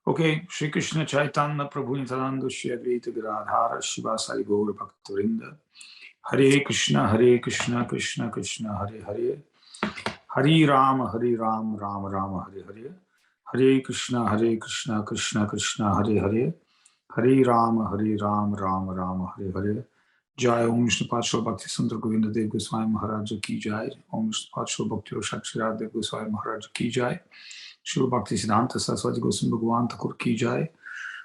Okay, Shri Krishna Chaitanya Prabhu Nityananda Shri Advaita Gadadhara Shivasari Gaura Bhaktavinda Hare Krishna Krishna Krishna Hare Hare Hare Rama Rama Rama Hare Hare Hare Krishna Krishna Krishna Hare Hare Hare Rama Rama Rama Hare Hare Jai Om Vishnu Padsha Bhakti Sundar Govinda Dev Goswami Maharaj Ki Jai Om Vishnu Padsha Bhakti Shakshirad Dev Goswami Maharaj Ki Jai Shrila Bhakti Siddhanta Saraswati Goswami Bhagavan Thakur Ki Jai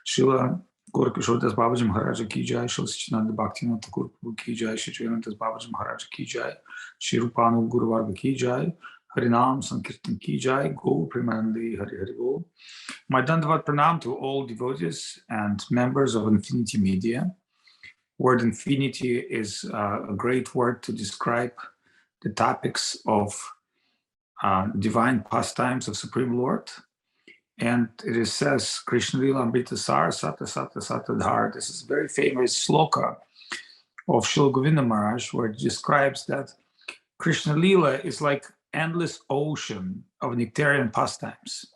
Shrila Gaura Das Babaji Maharaj Ki Jai Shrila Sachinanda Bhaktivinoda Thakur Ki Jai Shri Das Babaji Maharaj Ki Jai Shri Rupanu Guru Varga Ki Jai Harinam Sankirtan Ki Jai Go Premanandi Hari Hari Go. My Dandavat Pranam to all devotees and members of Infinity Media. Word infinity is a great word to describe the topics of divine pastimes of Supreme Lord. And it says, Krishna Lila Amrita Sar Sata Sata Sata Dhar. This is a very famous sloka of Srila Govinda Maharaj, where it describes that Krishna Lila is like endless ocean of nectarian pastimes.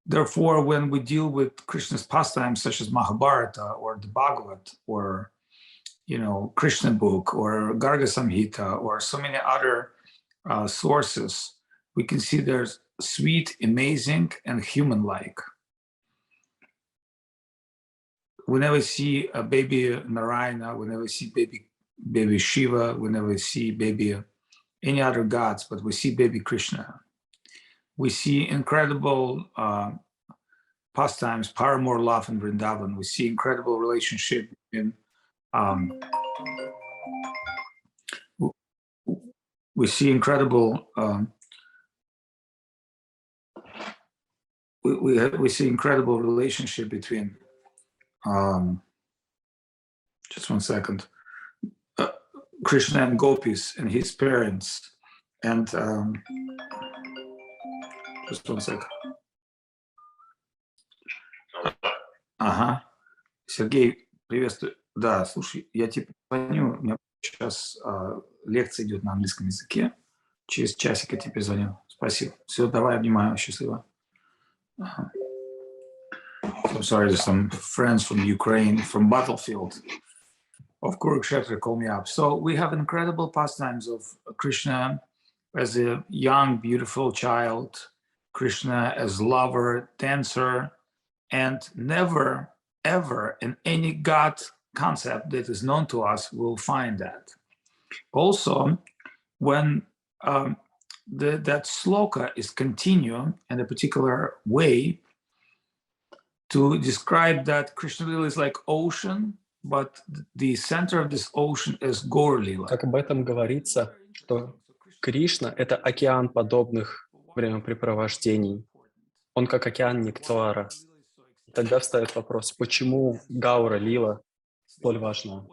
Therefore, when we deal with Krishna's pastimes, such as Mahabharata or the Bhagavad or Krishna book or Garga Samhita or so many other sources, we can see there's sweet, amazing, and human-like. We never see a baby Narayana, we never see baby Shiva, we never see baby any other gods, but we see baby Krishna. We see incredible pastimes, paramour love in Vrindavan. We see incredible relationship in we see incredible we see incredible relationship between just one second, Krishna and gopis and his parents, and just one second. Ага. Сергей, приветствую. Да, слушай, я тебе звоню, у меня сейчас лекция идет на английском языке. Через часик я тебе звоню. Спасибо. Все, давай, обнимаю, счастливо. I'm sorry, there's some friends from Ukraine, from battlefield of Kurukshetra call me up. So we have incredible pastimes of Krishna as a young, beautiful child, Krishna as lover, dancer, and never, ever in any God concept that is known to us will find that. Also, when that sloka is continued in a particular way to describe that Krishna Lila is like ocean, but the center of this ocean is Gaur Lila. Как об этом говорится, что Кришна — это океан подобных времяпрепровождений. Он как океан нектара. Тогда встает вопрос, почему Гаура Лила столь важна?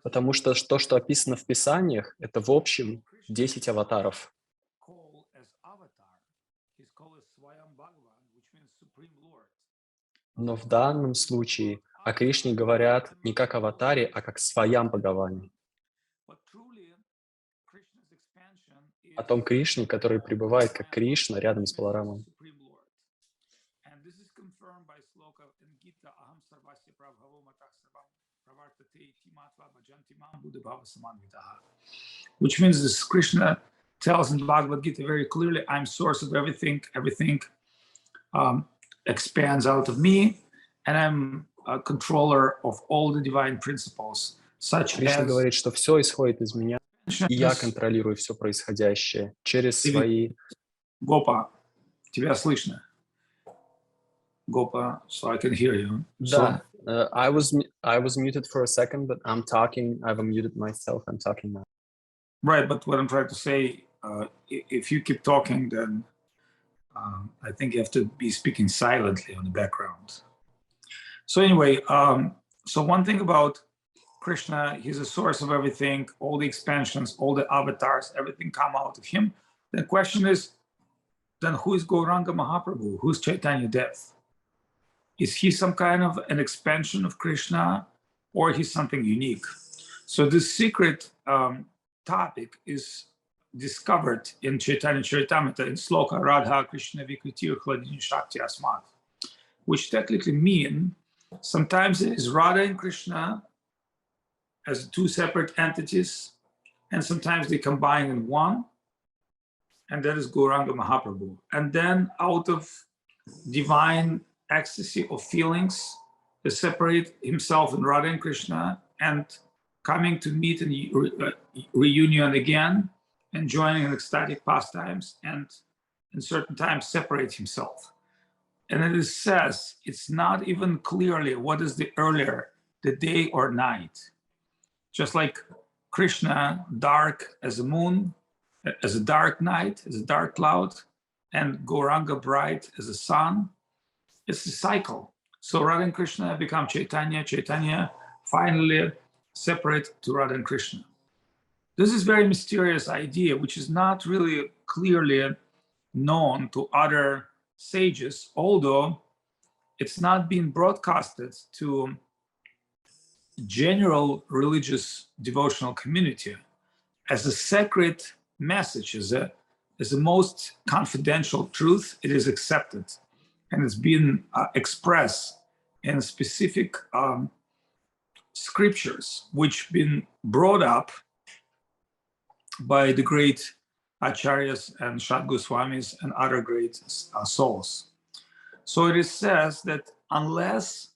Потому что то, что описано в Писаниях, это в общем 10 аватаров. Но в данном случае о Кришне говорят не как аватаре, а как Сваям Бхагаване. О том Кришне, который пребывает как Кришна рядом с Баларамом. Which means this Krishna tells in Bhagavad Gita very clearly, I'm source of everything, everything expands out of me, and I'm a controller of all the divine principles, such Кришна as... говорит, что все исходит из меня, и я контролирую все происходящее через свои... Гопа, тебя слышно? Гопа, so I can hear you. Да, I was muted for a second, but I'm talking, I've muted myself, I'm talking now. Right, but what I'm trying to say, if you keep talking, then I think you have to be speaking silently on the background. So anyway, so one thing about Krishna, he's a source of everything, all the expansions, all the avatars, everything come out of him. The question is, then who is Gauranga Mahaprabhu? Who's Chaitanya Dev? Is he some kind of an expansion of Krishna, or he's something unique? So this secret topic is discovered in Chaitanya Charitamrita in Sloka Radha Krishna Vikritir Chladini Shakti Asmat, which technically mean sometimes it is Radha and Krishna as two separate entities, and sometimes they combine in one, and that is Gauranga Mahaprabhu. And then out of divine ecstasy of feelings, they separate himself and Radha and Krishna, and coming to meet and reunion again, and joining in ecstatic pastimes, and in certain times separate himself. And it says it's not even clearly what is the earlier, the day or night. Just like Krishna, dark as a moon, as a dark night, as a dark cloud, and Gauranga bright as a sun. It's a cycle. So Radha and Krishna become Chaitanya, Chaitanya finally separate to Radha and Krishna. This is a very mysterious idea, which is not really clearly known to other sages, although it's not been broadcasted to general religious devotional community as a sacred message, as a most confidential truth. It is accepted, and it's been expressed in specific scriptures, which been brought up by the great acharyas and Shat Goswamis and other great souls. So it says that unless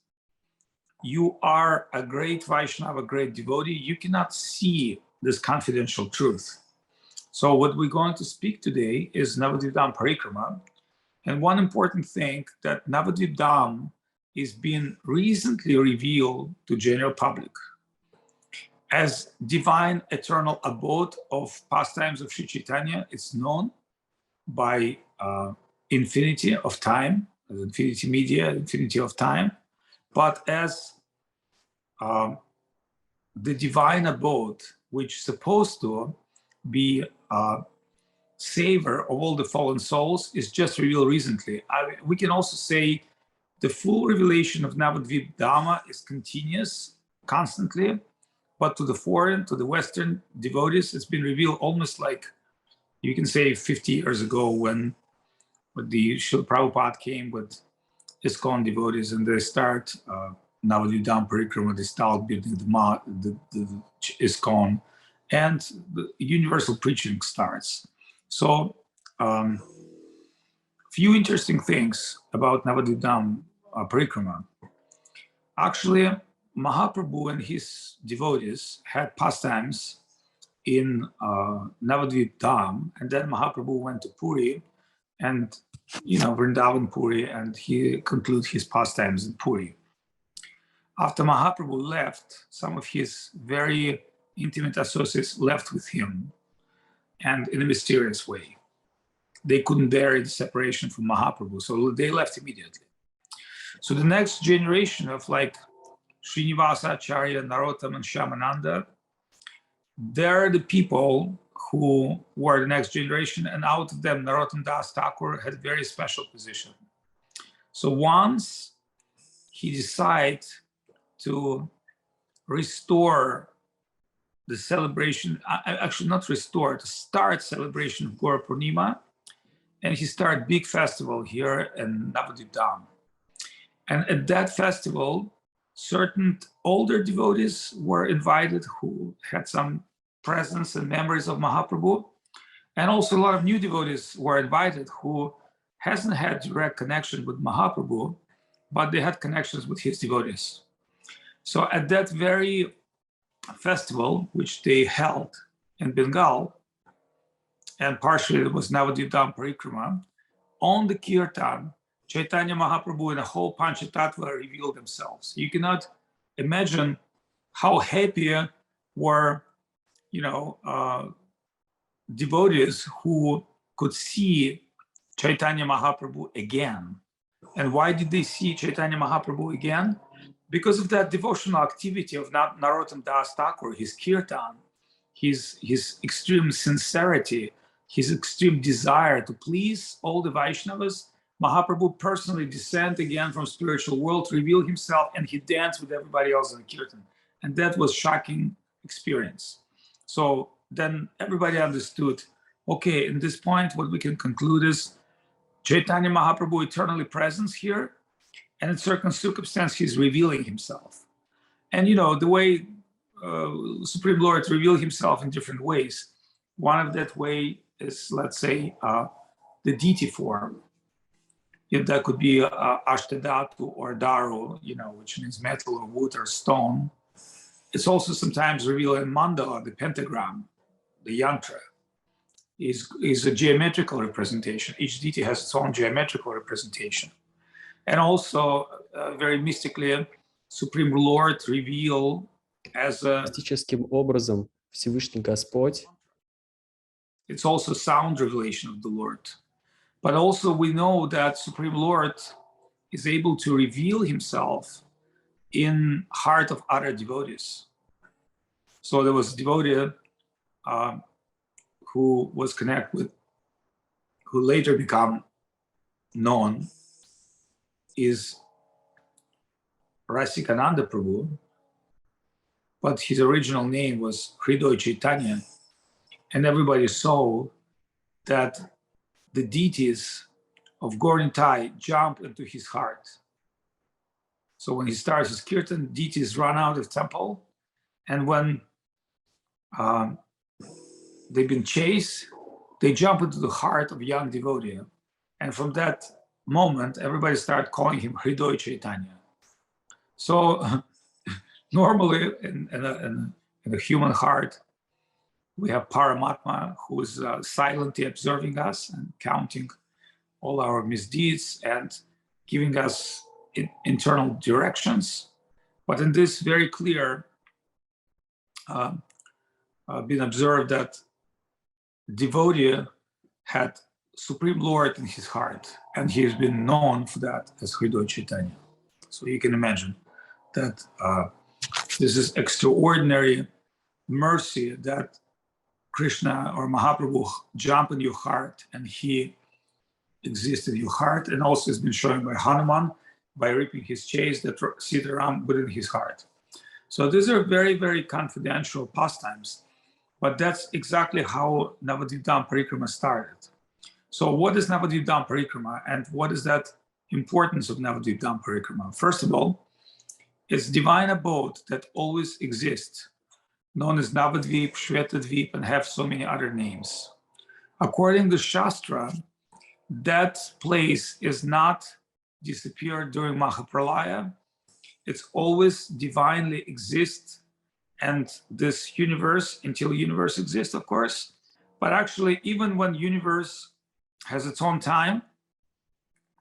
you are a great Vaishnava, a great devotee, you cannot see this confidential truth. So what we're going to speak today is Навадвип Дхам Парикрама. And one important thing that Навадвип Дхam is being recently revealed to general public as divine eternal abode of pastimes of Sri Chaitanya. It's known by infinity of time, infinity media, infinity of time, but as the divine abode, which is supposed to be savior of all the fallen souls, is just revealed recently. We can also say the full revelation of Навадвип Дхама is continuous, constantly, but to the foreign, to the Western devotees, it's been revealed almost like, you can say 50 years ago when the Srila Prabhupada came with ISKCON devotees, and they start Навадвип Дхам Парикраma, they start building the ISKCON, and the universal preaching starts. So, few interesting things about Навадвип Дхам Парикраma. Actually, Mahaprabhu and his devotees had pastimes in Навадвип Dham, and then Mahaprabhu went to Puri, and Vrindavan Puri, and he concluded his pastimes in Puri. After Mahaprabhu left, some of his very intimate associates left with him, and in a mysterious way. They couldn't bear the separation from Mahaprabhu, so they left immediately. So the next generation of like Srinivasa Acharya, Narottam, and Shyamananda, they're the people who were the next generation, and out of them, Narottam Das Thakur had a very special position. So once he decided to restore the celebration, actually not restore, to start celebration of Gaura Purnima, and he started big festival here in Навадвип Dham. And at that festival, certain older devotees were invited who had some presence and memories of Mahaprabhu. And also a lot of new devotees were invited who hasn't had direct connection with Mahaprabhu, but they had connections with his devotees. So at that very festival, which they held in Bengal, and partially it was Навадвип Дхам Парикраma, on the kirtan, Chaitanya Mahaprabhu and the whole Panchatattva revealed themselves. You cannot imagine how happy were, devotees who could see Chaitanya Mahaprabhu again. And why did they see Chaitanya Mahaprabhu again? Because of that devotional activity of Narottam Das Thakur, his kirtan, his extreme sincerity, his extreme desire to please all the Vaishnavas. Mahaprabhu personally descended again from spiritual world, revealed himself, and he danced with everybody else in the kirtan. And that was shocking experience. So then everybody understood okay, in this point, what we can conclude is Chaitanya Mahaprabhu eternally present here, and in certain circumstances, he's revealing himself. And the way Supreme Lord revealed himself in different ways. One of that way is, let's say, the deity form. If that could be Ashtadhatu or Daru, which means metal or wood or stone. It's also sometimes revealed in mandala, the pentagram, the yantra. Is a geometrical representation. Each deity has its own geometrical representation. And also, very mystically, Supreme Lord reveal as a... Мистическим образом Всевышний Господь. It's also sound revelation of the Lord. But also we know that Supreme Lord is able to reveal himself in heart of other devotees. So there was a devotee who was connected with, who later become known, is Rasikananda Prabhu, but his original name was Hridoy Chaitanya, and everybody saw that the deities of Gaur-Nitai jump into his heart. So when he starts his kirtan, deities run out of temple, and when they've been chased, they jump into the heart of a young devotee. And from that moment, everybody started calling him Hridoy Chaitanya. So normally in a human heart, we have Paramatma, who is silently observing us and counting all our misdeeds and giving us internal directions. But in this very clear, been observed that devotee had Supreme Lord in his heart, and he has been known for that as Hridoy Chaitanya. So you can imagine that this is extraordinary mercy that Krishna or Mahaprabhu jump in your heart and he exists in your heart, and also has been shown by Hanuman by reaping his chase that Sitaram within his heart. So these are very, very confidential pastimes, but that's exactly how Навадвип Дхам Парикрама started. So what is Навадвип Дхам Парикраma, and what is that importance of Навadвип Дхам Парикраma? First of all, it's divine abode that always exists, known as Navadvip, Shvetadvip, and have so many other names. According to Shastra, that place is not disappeared during Mahapralaya. It's always divinely exists, and this universe, until universe exists, of course, but actually even when universe has its own time,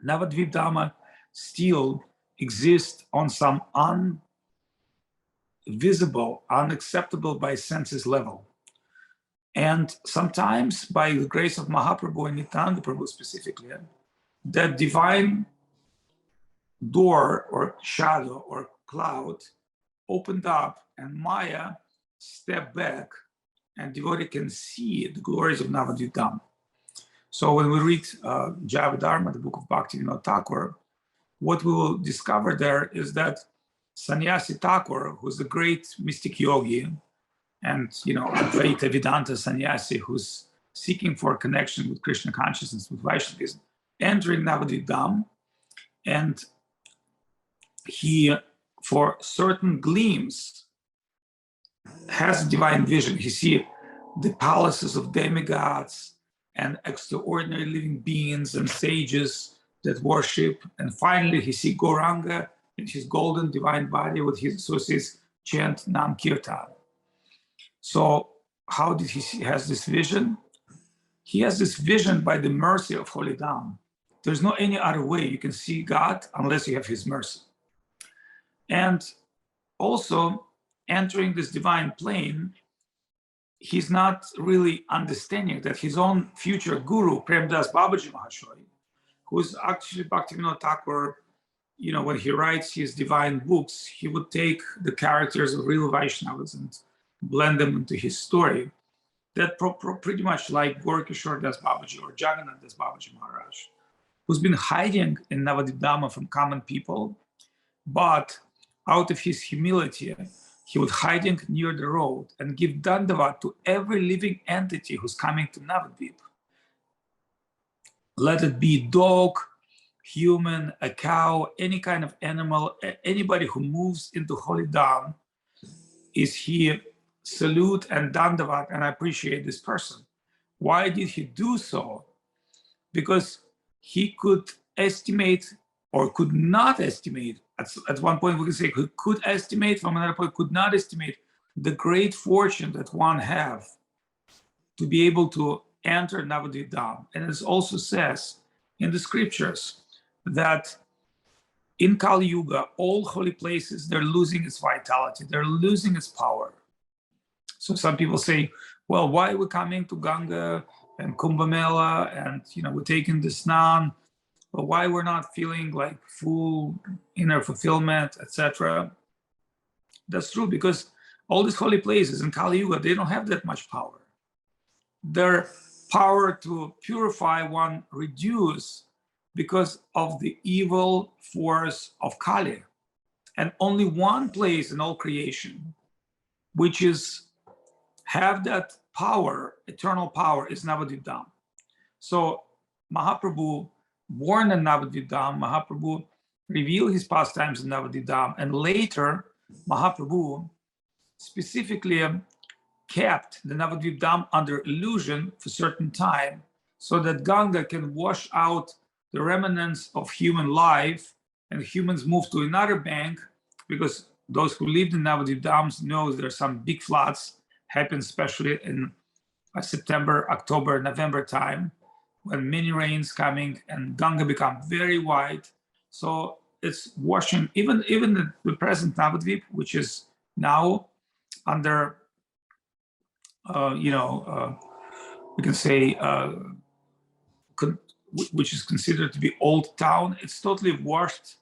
Navadvip Dhamma still exists on some invisible, unacceptable by senses level. And sometimes by the grace of Mahaprabhu and Nityananda Prabhu specifically, that divine door or shadow or cloud opened up and Maya stepped back and devotee can see the glories of Navadvip Dham. So when we read Jayavadharma, the book of Bhaktivinoda Thakur, what we will discover there is that Sannyasi Thakur, who's a great mystic yogi, and Advaita Vedanta sannyasi who's seeking for a connection with Krishna consciousness, with Vaishnavism, entering Navadvip Dham, and he, for certain gleams, has divine vision. He sees the palaces of demigods and extraordinary living beings and sages that worship, and finally he sees Gauranga in his golden divine body with his associates chant Nam Kirtan. So how did he has this vision? He has this vision by the mercy of Holy Dham. There's no any other way you can see God unless you have his mercy. And also entering this divine plane, he's not really understanding that his own future guru, Premdas Babaji Mahashoy, who's actually Bhaktivinoda Thakur, when he writes his divine books, he would take the characters of real Vaishnavas and blend them into his story. That pretty much like Gorkishore Das Babaji or Jagannath Das Babaji Maharaj, who's been hiding in Navadvip Dhamma from common people, but out of his humility, he would hiding near the road and give dandavat to every living entity who's coming to Navadvip. Let it be dog, human, a cow, any kind of animal, anybody who moves into Holy Dham, is he salute and dandavat and appreciate this person. Why did he do so? Because he could estimate or could not estimate. At one point we can say he could estimate, from another point could not estimate the great fortune that one have to be able to enter Navadvip Dham. And it also says in the scriptures that in Kali Yuga, all holy places, they're losing its vitality, they're losing its power. So some people say, well, why are we coming to Ganga and Kumbh Mela and we're taking the snan, but why we're not feeling like full inner fulfillment, etc. That's true, because all these holy places in Kali Yuga, they don't have that much power. Their power to purify one reduce because of the evil force of Kali. And only one place in all creation which is have that power, eternal power, is Navadvip Dham. So Mahaprabhu, born in Navadvip Dham, Mahaprabhu revealed his pastimes in Navadvip Dham, and later Mahaprabhu specifically kept the Navadvip Dham under illusion for a certain time, so that Ganga can wash out the remnants of human life, and humans move to another bank, because those who lived in Navadvip Dhams know there are some big floods happen, especially in September, October, November time, when many rains coming and Ganga become very wide. So it's washing, even the present Navadvip, which is now under, we can say, which is considered to be old town. It's totally washed,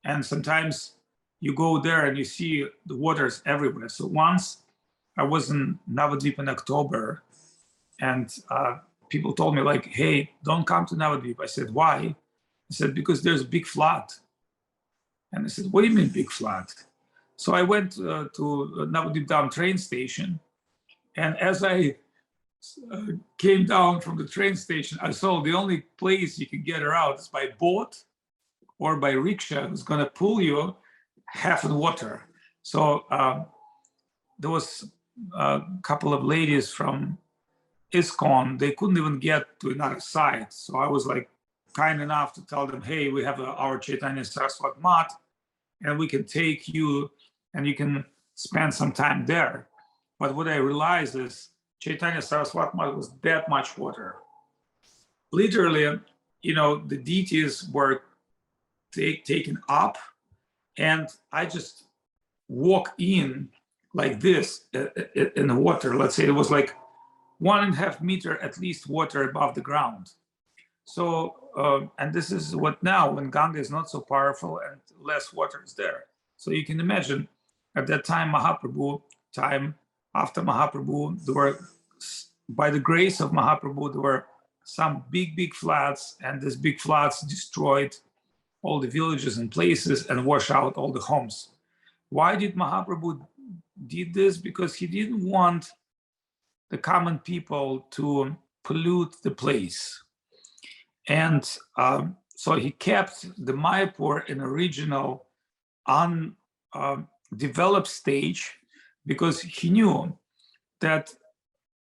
and sometimes you go there and you see the waters everywhere. So once I was in Navadvip in October, and people told me like, hey, don't come to Navadvip. I said, why? I said, because there's a big flood. And I said, what do you mean big flood? So I went to Navadvip Dham train station, and as I came down from the train station, I saw the only place you can get her out is by boat or by rickshaw, who's going to pull you half in water. So there was a couple of ladies from ISKCON, they couldn't even get to another side. So I was like kind enough to tell them, hey, we have our Chaitanya Saraswat Mat, and we can take you and you can spend some time there. But what I realized is Chaitanya Saraswat Mat was that much water. Literally, the deities were taken up, and I just walk in like this in the water. Let's say it was like 1.5 meter at least water above the ground. So, and this is what now, when Ganga is not so powerful and less water is there. So you can imagine at that time, Mahaprabhu, after Mahaprabhu, there were, by the grace of Mahaprabhu, there were some big floods, and these big floods destroyed all the villages and places and washed out all the homes. Why did Mahaprabhu did this? Because he didn't want the common people to pollute the place. And so he kept the Mayapur in a regional, undeveloped stage, because he knew that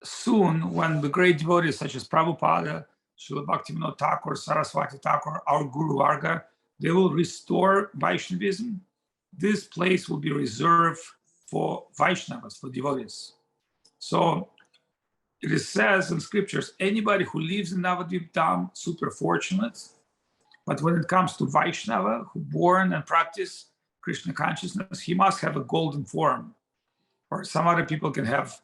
soon, when the great devotees such as Prabhupada, Srila Bhaktivinoda Thakur, Saraswati Thakur, our Guru Varga, they will restore Vaishnavism. This place will be reserved for Vaishnavas, for devotees. So it says in scriptures, anybody who lives in Navadvip Dham, super fortunate. But when it comes to Vaishnava, who born and practice Krishna consciousness, he must have a golden form. Or some other people can have,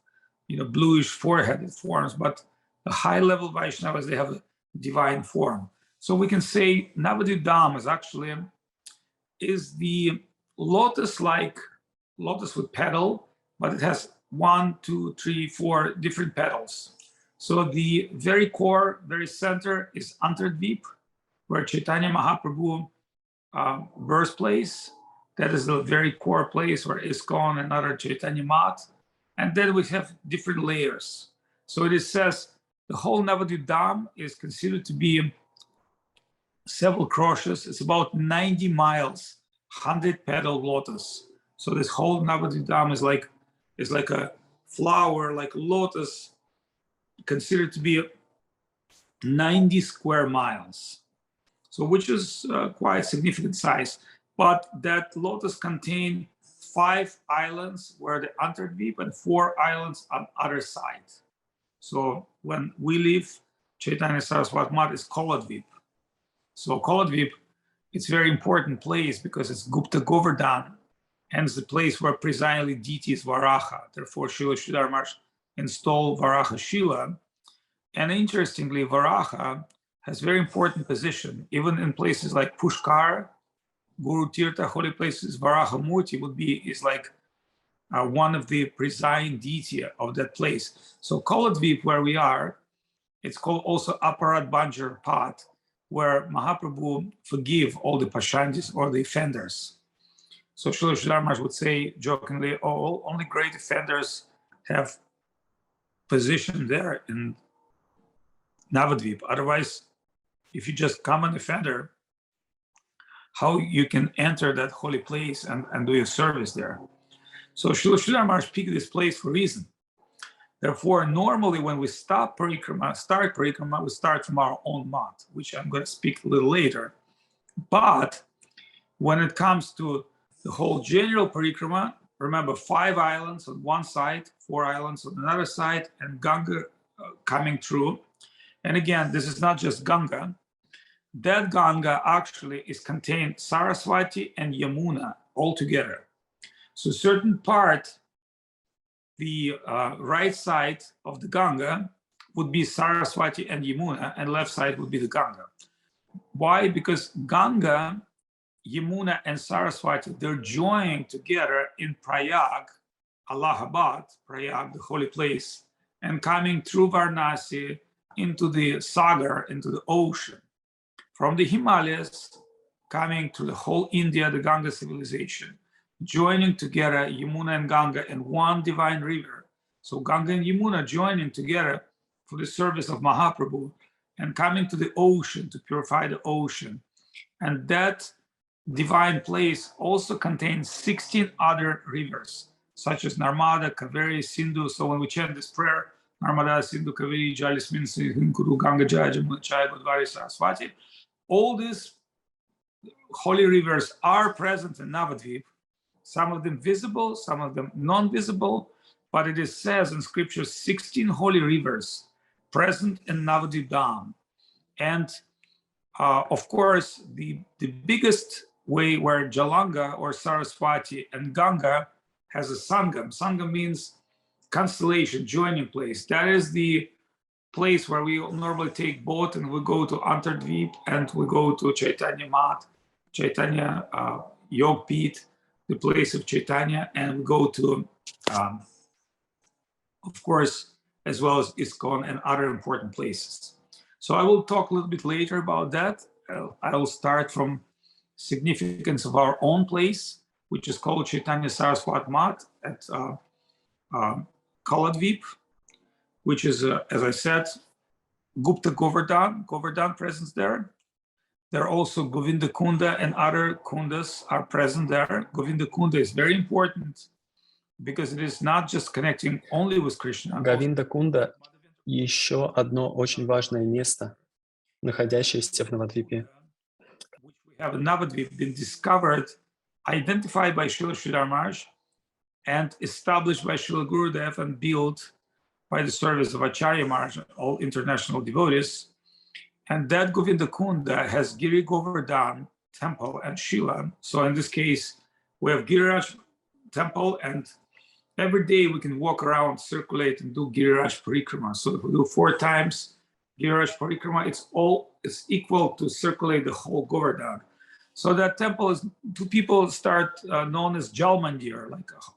bluish four-headed forms, but the high-level Vaishnavas, they have a divine form. So we can say Navadvip Dham is the lotus with petal, but it has 1, 2, 3, 4 different petals. So the very core, very center is Antardvip, where Chaitanya Mahaprabhu birthplace. That is the very core place where ISKCON and other Chaitanya Math. And then we have different layers. So it says the whole Навадвип Дхам is considered to be several crosses. It's about 90 miles, 100-petaled lotus. So this whole Навадвип Дхам is like a flower, like a lotus, considered to be 90 square miles. So which is quite significant size. But that lotus contains 5 islands where the Antardvip and 4 islands on other side. So when we live, Chaitanya Saraswati Math is Koladvip. So Koladvip, it's a very important place because it's Gupta Govardhan, and it's the place where presiding deity is Varaha. Therefore, Srila Sridhar Maharaj installed Varaha Shila. And interestingly, Varaha has very important position, even in places like Pushkar, Guru Tirtha, holy places. Varaha Murti is like one of the presiding deity of that place. So Koladvip, where we are, it's called also Aparat Banjar Pat, where Mahaprabhu forgive all the pashandis or the offenders. So Srila Sridhar Maharaj would say jokingly, oh, only great offenders have position there in Navadvip. Otherwise, if you just come an offender, how you can enter that holy place and do your service there? So Srila Sridhar Maharaj picked this place for a reason. Therefore, normally when we start Parikrama, we start from our own mat, which I'm going to speak a little later. But when it comes to the whole general Parikrama, remember 5 islands on one side, 4 islands on another side, and Ganga coming through. And again, this is not just Ganga. That Ganga actually is contained Saraswati and Yamuna all together. So certain part, the right side of the Ganga would be Saraswati and Yamuna, and left side would be the Ganga. Why? Because Ganga, Yamuna, and Saraswati, they're joined together in Prayag, Allahabad, Prayag, the holy place, and coming through Varanasi into the Sagar, into the ocean. From the Himalayas, coming to the whole India, the Ganga civilization, joining together Yamuna and Ganga in one divine river. So Ganga and Yamuna joining together for the service of Mahaprabhu and coming to the ocean to purify the ocean. And that divine place also contains 16 other rivers, such as Narmada, Kaveri, Sindhu. So when we chant this prayer, Narmada, Sindhu, Kaveri, Jalismin, Hinkuru, Ganga, Jaya, Jamuna, Chaya, Godvari, Saraswati, all these holy rivers are present in Navadvip. Some of them visible, some of them non-visible, but it says in scripture 16 holy rivers present in Navadvip Dam. And of course, the biggest way where Jalanga or Saraswati and Ganga has a Sangam. Sangam means constellation, joining place. That is the place where we normally take boat and we go to Antardvip and we go to Chaitanya Math, Chaitanya Yog Peeth, the place of Chaitanya, and we go to, of course, as well as ISKCON and other important places. So I will talk a little bit later about that. I will start from significance of our own place, which is called Chaitanya Saraswati Math at Koladvip, which is, as I said, Gupta Govardhan presence there. There are also Govinda Kunda and other kundas are present there. Govinda Kunda is very important because it is not just connecting only with Krishna. Говинда Кунда — еще одно очень важное место, находящееся в Навадвипе. Which we have in Navadvip been discovered, identified by Srila Sridhar Maharaj and established by Srila Gurudev and built by the service of Acharya Maharaj, all international devotees. And that Govinda Kunda has Giri Govardhan temple and Shila. So in this case, we have Giriraj temple, and every day we can walk around, circulate, and do Giriraj Parikrama. So if we do 4 times Giriraj Parikrama, it's equal to circulate the whole Govardhan. So that temple is, people start known as Jal Mandir,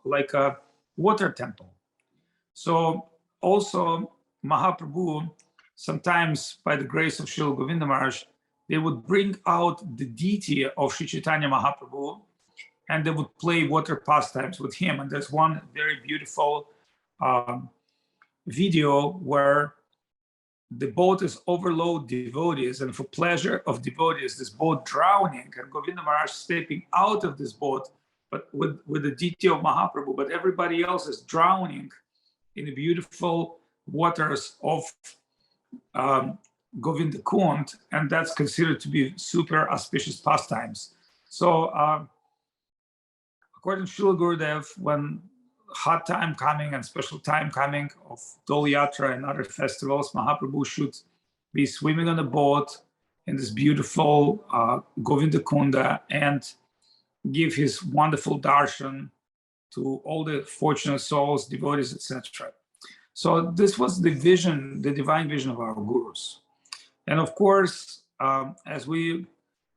like a water temple. So also Mahaprabhu, sometimes by the grace of Srila Govinda Maharaj, they would bring out the deity of Sri Chaitanya Mahaprabhu, and they would play water pastimes with him. And there's one very beautiful video where the boat is overload devotees, and for pleasure of devotees, this boat drowning, and Govinda Maharaj stepping out of this boat, but with the deity of Mahaprabhu, but everybody else is drowning in the beautiful waters of Govinda Kund, and that's considered to be super auspicious pastimes. So according to Srila Gurudev, when hot time coming and special time coming of Dol Yatra and other festivals, Mahaprabhu should be swimming on a boat in this beautiful Govinda Kunda and give his wonderful darshan to all the fortunate souls, devotees, etc. So this was the vision, the divine vision of our gurus. And of course, as we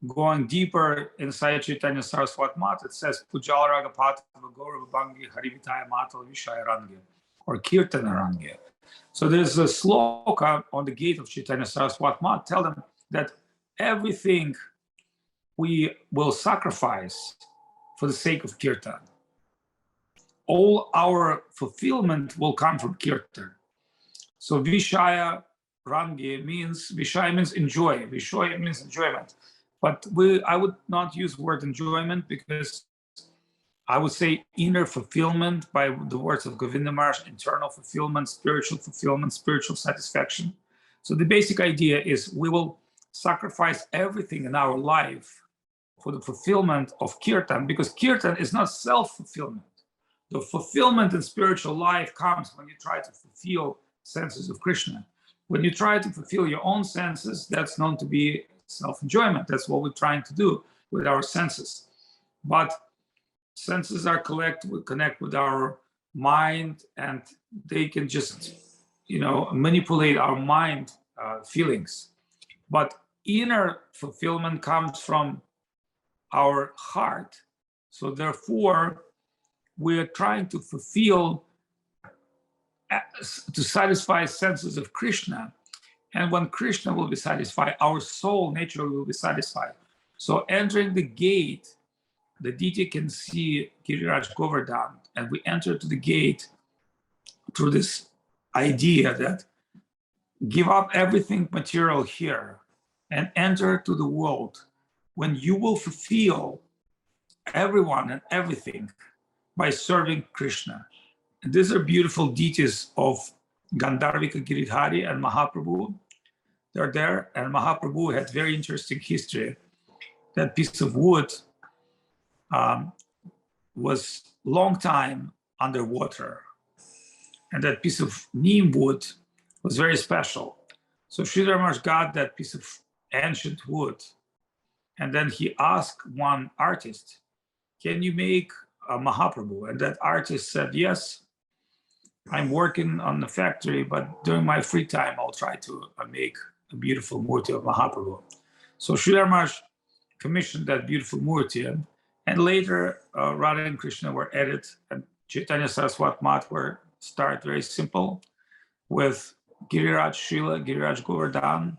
going deeper inside Chaitanya Saraswat Mat, it says Pujal Ragapata Gaurav Bangi Harivitaya Matal Vishaya Rangi, or Kirtana Rangi. So there's a sloka on the gate of Chaitanya Saraswat Mat, tell them that everything we will sacrifice for the sake of Kirtan. All our fulfillment will come from Kirtan. So Vishaya Rangi means, Vishaya means enjoy, Vishaya means enjoyment. But I would not use the word enjoyment, because I would say inner fulfillment by the words of Govinda Maharaj, internal fulfillment, spiritual satisfaction. So the basic idea is we will sacrifice everything in our life for the fulfillment of Kirtan, because Kirtan is not self-fulfillment. The fulfillment in spiritual life comes when you try to fulfill senses of Krishna. When you try to fulfill your own senses, that's known to be self-enjoyment. That's what we're trying to do with our senses. But senses are connect with our mind, and they can just, manipulate our mind feelings. But inner fulfillment comes from our heart. So therefore, we're trying to fulfill, to satisfy senses of Krishna. And when Krishna will be satisfied, our soul naturally will be satisfied. So entering the gate, the deity can see Giriraj Govardhan, and we enter to the gate through this idea that give up everything material here and enter to the world when you will fulfill everyone and everything by serving Krishna. And these are beautiful deities of Gandharvika Giridhari and Mahaprabhu. They're there, and Mahaprabhu had very interesting history. That piece of wood was long time underwater, and that piece of neem wood was very special. So Sridhar Maharaj got that piece of ancient wood, and then he asked one artist, can you make a Mahaprabhu? And that artist said, yes, I'm working on the factory, but during my free time, I'll try to make a beautiful murti of Mahaprabhu. So Sridhar Maharaj commissioned that beautiful murti, and later Radha and Krishna were added, and Chaitanya Saraswat Mat were start very simple with Giriraj Srila, Giriraj Govardhan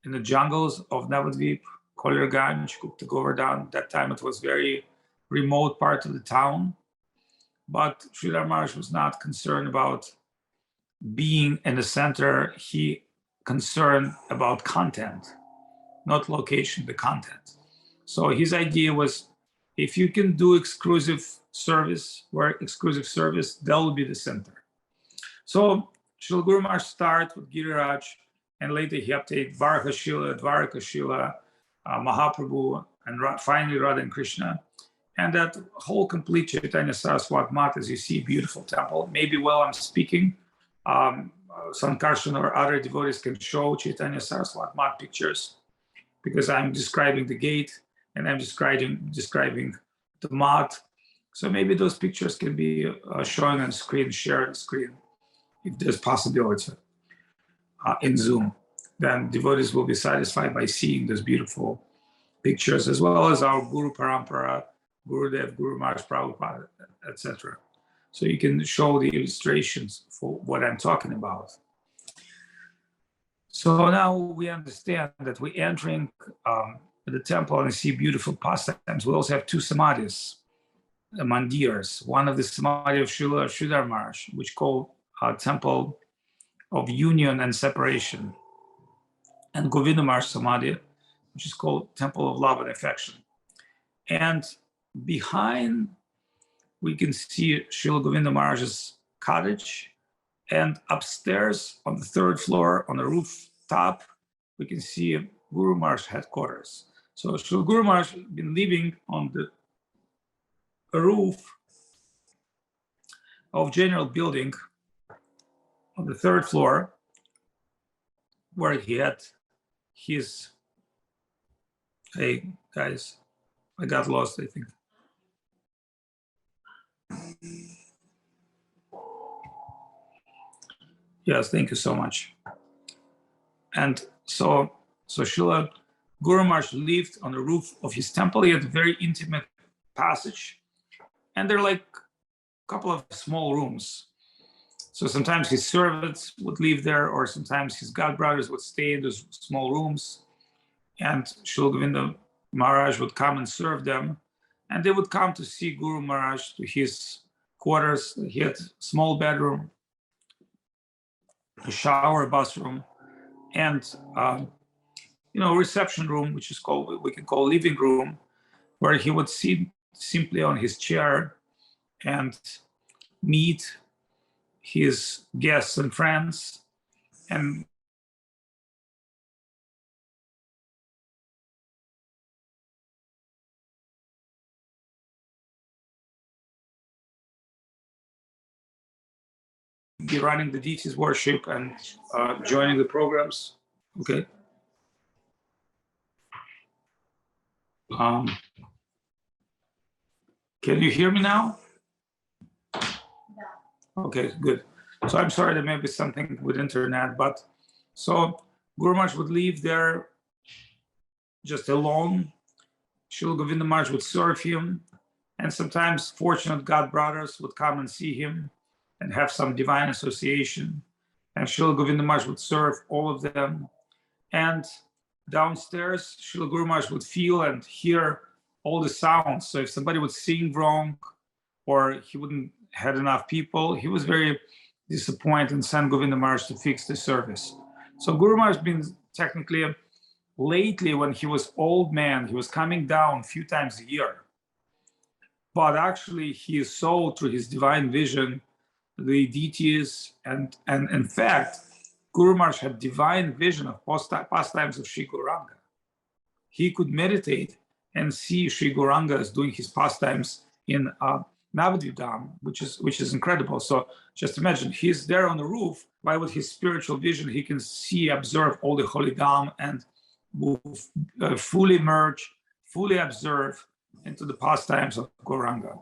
in the jungles of Navadvip, Kolirganj, Gupta Govardhan. That time it was very remote part of the town, but Sridhar Maharaj was not concerned about being in the center. He concerned about content, not location, the content. So his idea was, if you can do exclusive service, that will be the center. So Srila Guru Maharaj started with Giriraj, and later he obtained Varaka Shila, Dvaraka Shila, Mahaprabhu, and finally Radha and Krishna. And that whole complete Chaitanya Saraswat Mat, as you see, beautiful temple. Maybe while I'm speaking, Sankarshan or other devotees can show Chaitanya Saraswat Mat pictures, because I'm describing the gate and I'm describing the mat. So maybe those pictures can be showing on screen, shared on screen, if there's possibility in Zoom. Then devotees will be satisfied by seeing those beautiful pictures, as well as our Guru Parampara, Gurudev, Guru Maharaj Prabhupada, etc. So you can show the illustrations for what I'm talking about. So now we understand that we're entering at the temple and see beautiful pastimes, we also have two samadhis, mandirs. One of the samadhi of Srila Sridhar Maharaj, which called Temple of Union and Separation, and Govinda Maharaj Samadhi, which is called Temple of Love and Affection. And behind, we can see Srila Govinda Maharaj's cottage, and upstairs on the third floor, on the rooftop, we can see Guru Maharaj's headquarters. So Srila Guru Maharaj has been living on the roof of general building on the third floor, where he had his, hey guys, I got lost, I think. Yes, thank you so much. And so Srila Guru Maharaj lived on the roof of his temple. He had a very intimate passage, and they're like a couple of small rooms. So sometimes his servants would live there, or sometimes his godbrothers would stay in those small rooms, and Srila Govinda Maharaj would come and serve them, and they would come to see Guru Maharaj to his quarters. He had a small bedroom, a shower, a bathroom, and reception room, which is called, we can call living room, where he would sit simply on his chair and meet his guests and friends, and be running the deities worship and joining the programs. Okay. Can you hear me now? Okay, good. So I'm sorry, there may be something with internet, but so Guru Maharaj would leave there just alone. Srila Govinda Maharaj would serve him, and sometimes fortunate god brothers would come and see him and have some divine association. And Srila Govinda Maharaj would serve all of them. And downstairs, Srila Guru Maharaj would feel and hear all the sounds. So if somebody would sing wrong, or he wouldn't had enough people, he was very disappointed and sent Govinda Maharaj to fix the service. So Guru Maharaj has been technically, lately when he was old man, he was coming down a few times a year. But actually he saw through his divine vision the deities, and in fact, Guru Maharaj had divine vision of pastimes of Sri Gauranga. He could meditate and see Sri Gauranga as doing his pastimes in Навадвип Дхам, which is incredible. So just imagine, he's there on the roof. Why with his spiritual vision, he can see, observe all the holy Dham and fully merge, fully observe into the pastimes of Gauranga,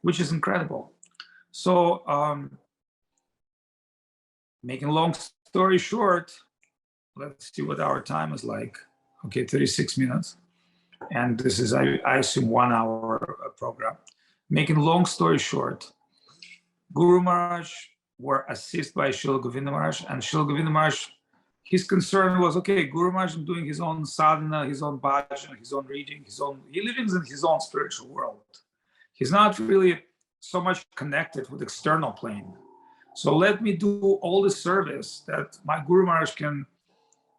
which is incredible. So making a long story short, let's see what our time is like. Okay, 36 minutes. And this is, I assume, 1 hour program. Making a long story short, Guru Maharaj were assisted by Srila Govinda Maharaj, and Srila Govinda Maharaj, his concern was, okay, Guru Maharaj is doing his own sadhana, his own bhajan, his own reading, he lives in his own spiritual world. He's not really so much connected with external plane. So let me do all the service that my Guru Maharaj can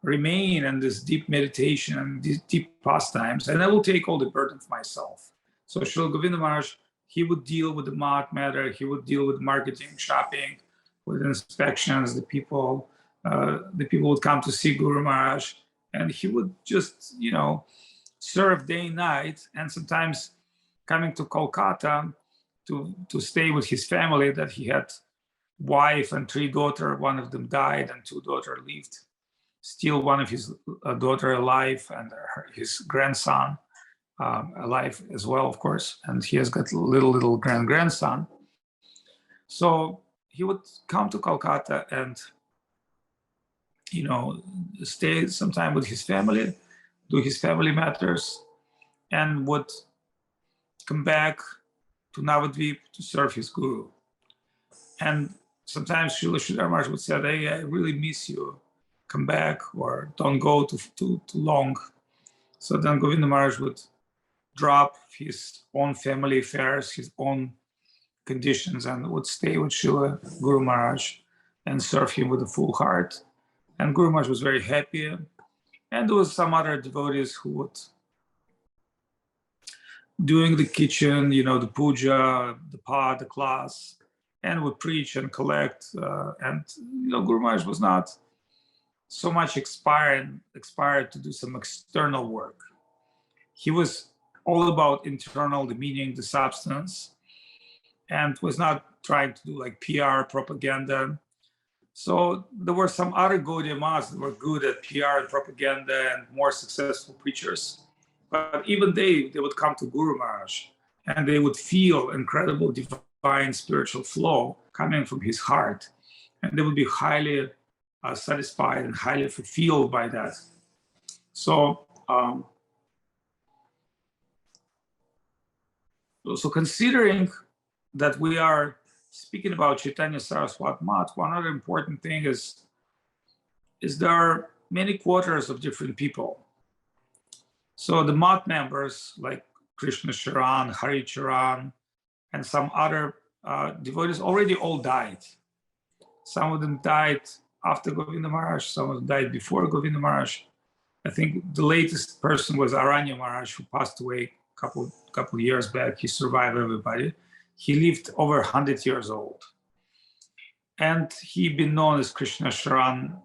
remain in this deep meditation and these deep pastimes, and I will take all the burden for myself. So Srila Govinda Maharaj, he would deal with the matter, he would deal with marketing, shopping, with inspections, the people would come to see Guru Maharaj, and he would just, serve day and night, and sometimes coming to Kolkata to stay with his family, that he had wife and 3 daughters, one of them died and 2 daughters lived. Still one of his daughter alive, and his grandson alive as well, of course, and he has got little grandson. So he would come to Calcutta and stay some time with his family, do his family matters, and would come back to Navadvip to serve his guru. And sometimes Srila Sridhar Maharaj would say, hey, I really miss you, come back, or don't go too long. So then Govinda Maharaj would drop his own family affairs, his own conditions, and would stay with Srila Guru Maharaj and serve him with a full heart. And Guru Maharaj was very happy. And there was some other devotees who would, doing the kitchen, the puja, the pot, the class, and would preach and collect. And Guru Maharaj was not so much inspired to do some external work. He was all about internal, the meaning, the substance, and was not trying to do like PR propaganda. So there were some other Gaudiya Mas that were good at PR and propaganda and more successful preachers. But even they would come to Guru Maharaj and they would feel incredible divine spiritual flow coming from his heart. And they would be highly satisfied and highly fulfilled by that. So, so considering that we are speaking about Chaitanya Saraswat Mat, one other important thing is there are many quarters of different people. So the Mat members like Krishna Sharan, Hari Charan, and some other devotees already all died. Some of them died after Govinda Maharaj, some of them died before Govinda Maharaj. I think the latest person was Aranya Maharaj, who passed away a couple years back. He survived everybody. He lived over 100 years old. And he'd been known as Krishna Sharan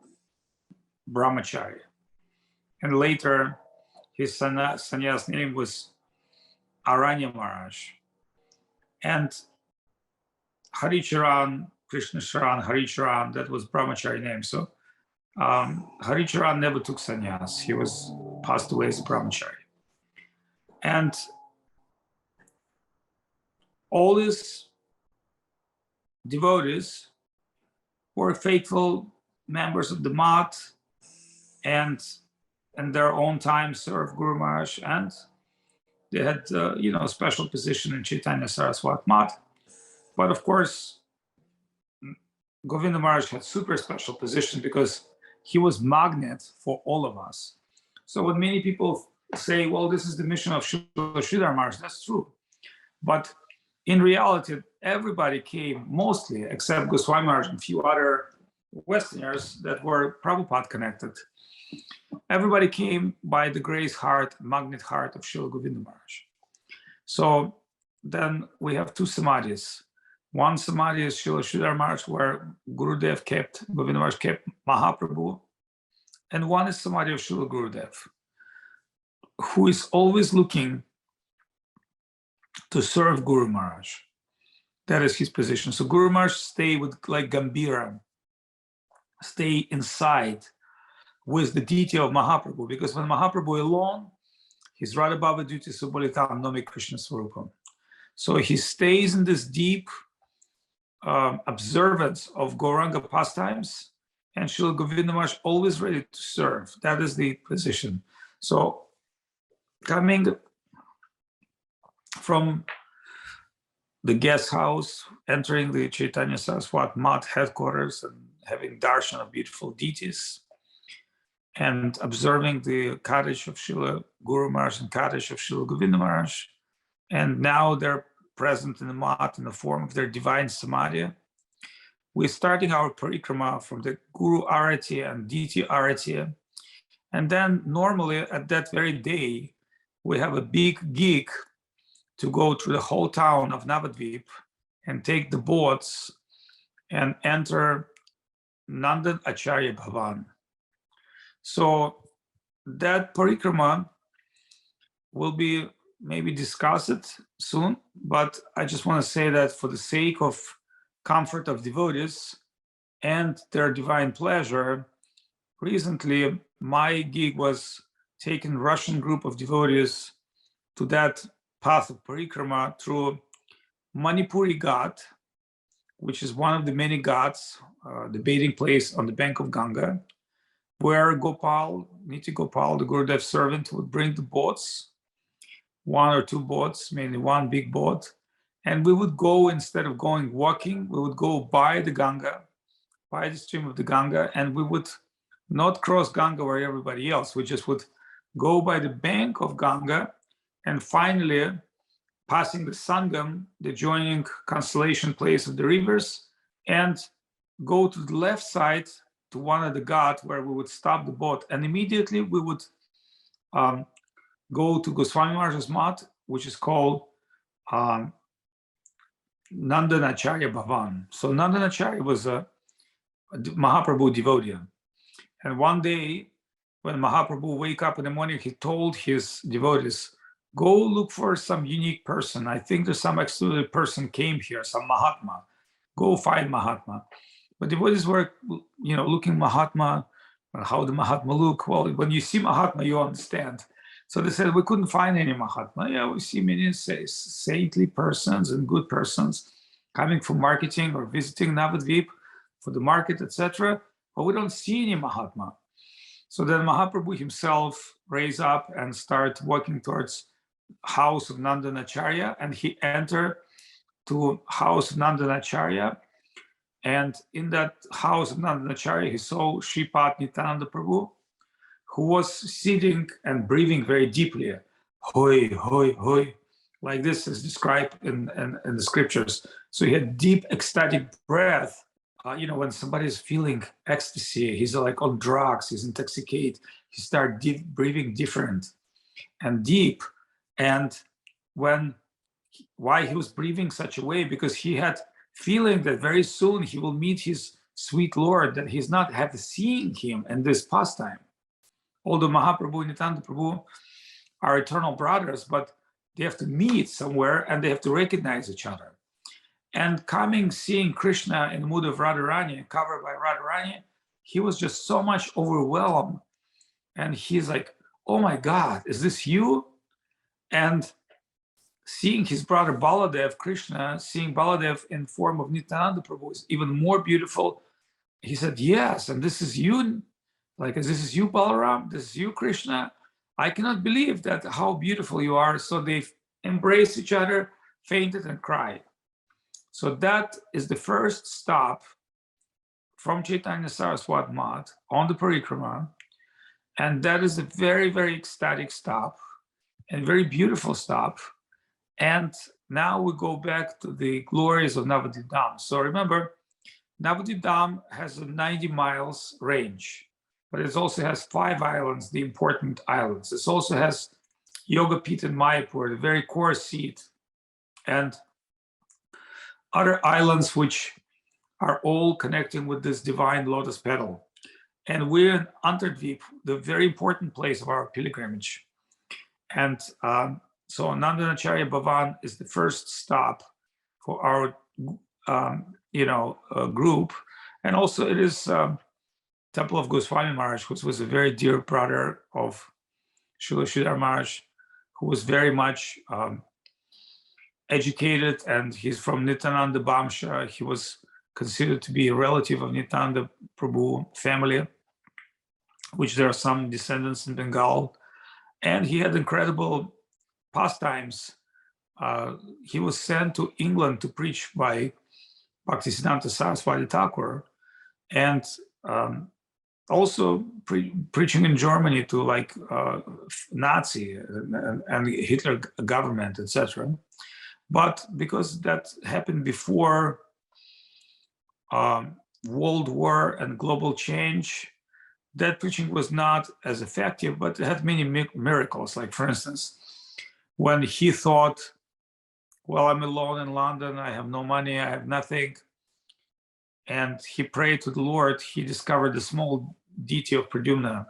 Brahmachari. And later, his sannyas name was Aranya Maharaj. And Hari Charan, Krishna Sharan, Hari Charan, that was Brahmachari name. So Hari Charan never took sannyas. He was passed away as a Brahmachari. And all these devotees were faithful members of the Mat and in their own time served Guru Maharaj, and they had a special position in Chaitanya Saraswat Mat. But of course, Govinda Maharaj had super special position because he was magnet for all of us. So when many people say, well, this is the mission of Srila Sridhar Maharaj, that's true. But in reality, everybody came, mostly, except Goswami Maharaj and a few other Westerners that were Prabhupada connected. Everybody came by the grace heart, magnet heart of Srila Govinda Maharaj. So then we have two samadhis. One samadhi is Srila Sridhar Maharaj, where Gurudev kept, Govinda Maharaj kept Mahaprabhu. And one is samadhi of Srila Gurudev, who is always looking to serve Guru Maharaj. That is his position. So Guru Maharaj stay with like Gambhira, stay inside with the deity of Mahaprabhu, because when Mahaprabhu alone, he's Radha Bhava Duty Subalitam Nomi Krishna Swarupam. So he stays in this deep observance of Gauranga pastimes, and Srila Govinda Maharaj always ready to serve. That is the position. So coming from the guest house, entering the Chaitanya Saraswat Mat headquarters and having darshan of beautiful deities, and observing the cottage of Srila Guru Maharaj and cottage of Srila Govinda Maharaj. And now they're present in the Mat in the form of their divine samadhi. We're starting our parikrama from the Guru Arati and Deity Arati. And then normally at that very day, we have a big gig to go through the whole town of Navadvip and take the boats and enter Nandan Acharya Bhavan. So that parikrama will be maybe discussed soon, but I just want to say that for the sake of comfort of devotees and their divine pleasure, recently my gig was taking Russian group of devotees to that path of parikrama through Manipuri Ghat, which is one of the many ghats, the bathing place on the bank of Ganga, where Gopal, Niti Gopal, the Gurudev servant, would bring the boats, one or two boats, mainly one big boat, and we would go, instead of going walking, we would go by the Ganga, by the stream of the Ganga, and we would not cross Ganga where everybody else, we just would go by the bank of Ganga, and finally passing the Sangam, the joining constellation place of the rivers, and go to the left side to one of the ghats where we would stop the boat, and immediately we would go to Goswami Maharaj's mat, which is called Nandanacharya Bhavan. So Nandanacharya was a Mahaprabhu devotee. And one day, when Mahaprabhu wake up in the morning, he told his devotees, go look for some unique person. I think there's some excluded person came here, some Mahatma. Go find Mahatma. But devotees were, looking Mahatma, how the Mahatma look. Well, when you see Mahatma, you understand. So they said, we couldn't find any Mahatma. Yeah, we see many saintly persons and good persons coming for marketing or visiting Navadvip for the market, etc. But we don't see any Mahatma. So then Mahaprabhu himself raised up and started walking towards house of Nandanacharya, and he entered to house of Nandanacharya. And in that house of Nandanacharya, he saw Shripad Nityananda Prabhu, who was sitting and breathing very deeply. Hoi, hoi, hoi. Like this is described in the scriptures. So he had deep ecstatic breath. When somebody is feeling ecstasy, he's like on drugs, he's intoxicated, he started breathing different and deep. And why he was breathing such a way? Because he had feeling that very soon he will meet his sweet Lord, that he's not have seen him in this pastime. Although Mahaprabhu and Nityananda Prabhu are eternal brothers, but they have to meet somewhere and they have to recognize each other. And seeing Krishna in the mood of Radharani, covered by Radharani, he was just so much overwhelmed. And he's like, oh my God, is this you? And seeing his brother Baladev, Krishna, seeing Baladev in form of Nityananda Prabhu is even more beautiful. He said, yes, and this is you. Like, this is you, Balaram, this is you, Krishna. I cannot believe that how beautiful you are. So they embraced each other, fainted and cried. So that is the first stop from Chaitanya Saraswat Mat on the Parikrama. And that is a very, very ecstatic stop and very beautiful stop. And now we go back to the glories of Navadvip Dham. So remember, Navadvip Dham has a 90 miles range, but it also has 5 islands, the important islands. It also has Yoga Pit in Mayapur, the very core seat, and other islands which are all connecting with this divine lotus petal. And we're in Antardvip, the very important place of our pilgrimage. And so Nandanacharya Bhavan is the first stop for our group. And also it is Temple of Goswami Maharaj, who was a very dear brother of Srila Sridhar Maharaj, who was very much educated, and he's from Nityananda Bamsha. He was considered to be a relative of Nityananda Prabhu family, which there are some descendants in Bengal. And he had incredible pastimes. He was sent to England to preach by Bhaktisiddhanta Saraswati Thakur, and also preaching in Germany to like Nazi and Hitler government, etc. But because that happened before World War and global change, that preaching was not as effective, but it had many miracles. Like, for instance, when he thought, well, I'm alone in London, I have no money, I have nothing, and he prayed to the Lord, he discovered the small deity of Pradyumna,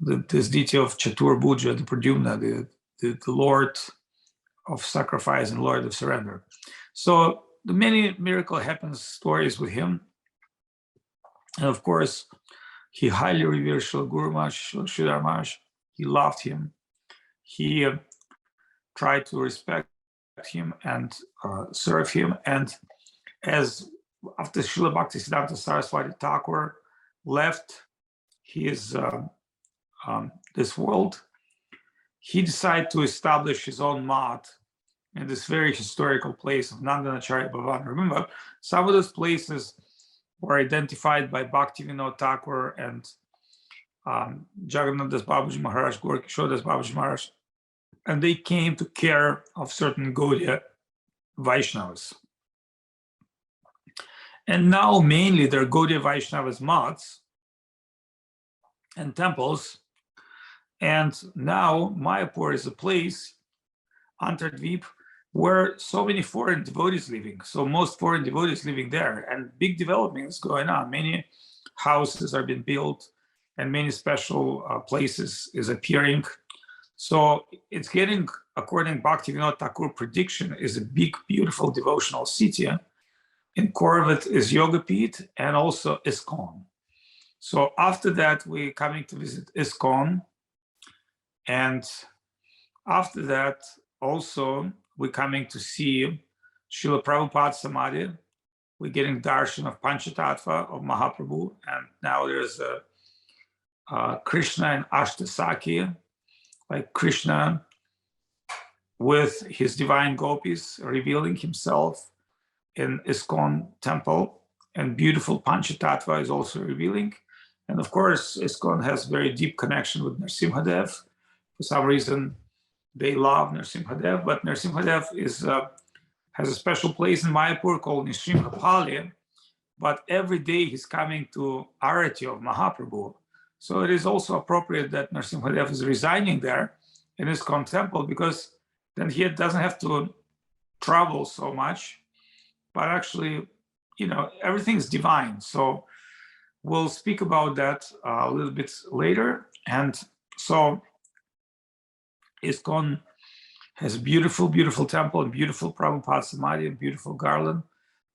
this deity of Chaturbhuja, the Pradyumna, the Lord of sacrifice and Lord of surrender. So the many miracle happens stories with him. And of course, he highly revered Srila Guru Maharaj, Sridhar Maharaj. He loved him. He tried to respect him and serve him. And as after Srila Bhaktisiddhanta Saraswati Thakur left his this world, he decided to establish his own mat in this very historical place of Nandanacharya Bhavan. Remember, some of those places were identified by Bhaktivinoda Thakur and Jagannath Das Babaji Maharaj, Gorkishore Das Babaji Maharaj, and they came to care of certain Gaudiya Vaishnavas. And now mainly they're Gaudiya Vaishnavas mats and temples. And now Mayapur is a place, Antardvip, where so many foreign devotees living. So most foreign devotees living there, and big developments going on. Many houses are being built, and many special places is appearing. So it's getting, according to Bhaktivinoda Thakur prediction, is a big, beautiful devotional city. In core of it is Yogapith and also ISKCON. So after that, we're coming to visit ISKCON. And after that, also, we're coming to see Srila Prabhupada Samadhi. We're getting darshan of Panchatattva of Mahaprabhu. And now there's a Krishna and Ashtasaki, like Krishna with his divine gopis revealing himself in ISKCON temple, and beautiful Panchatattva is also revealing. And of course, ISKCON has very deep connection with Nrsimhadev. For some reason, they love Nrsimhadev, but Nrsimhadev has a special place in Mayapur called Nrsimhapali, but every day he's coming to Arati of Mahaprabhu. So it is also appropriate that Nrsimhadev is resigning there in ISKCON temple, because then he doesn't have to travel so much. But actually, everything's divine. So we'll speak about that a little bit later. And so ISKCON has a beautiful, beautiful temple, and beautiful Prabhupada Samadhi, and beautiful garden,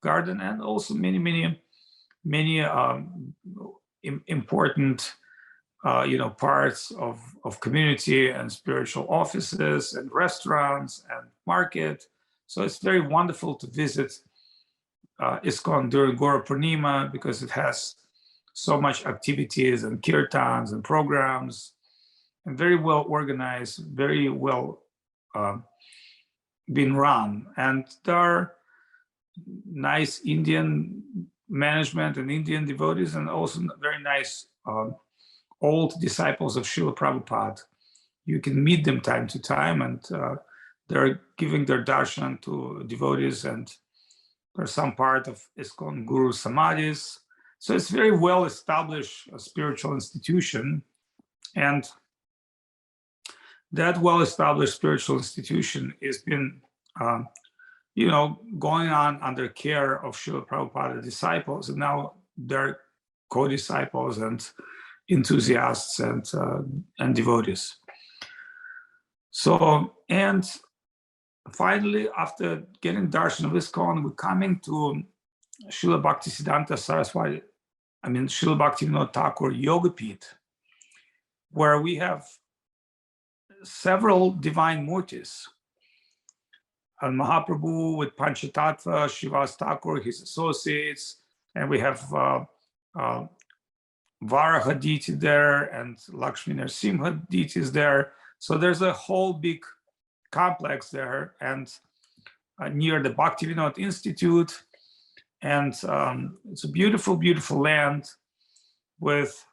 and also many, many, many important, parts of community and spiritual offices and restaurants and market. So it's very wonderful to visit ISKCON during Gora Purnima, because it has so much activities and kirtans and programs, and very well organized, very well been run. And there are nice Indian management and Indian devotees, and also very nice old disciples of Srila Prabhupada. You can meet them time to time, and they're giving their darshan to devotees, and they're some part of ISKCON Guru Samadhis. So it's very well established spiritual institution, and that well-established spiritual institution has been, going on under care of Srila Prabhupada disciples, and now they're co-disciples and enthusiasts and devotees. So, and finally, after getting darshan of ISKCON, we're coming to Srila Bhaktisiddhanta Saraswati, Srila Bhaktivinoda Thakur Yogapith, where we have several divine murtis. And Mahaprabhu with Panchatattva, Srivas Thakur, his associates, and we have Varaha deity there, and Lakshmi Narasimha deities there. So there's a whole big complex there, and near the Bhaktivinoda Institute. And it's a beautiful, beautiful land with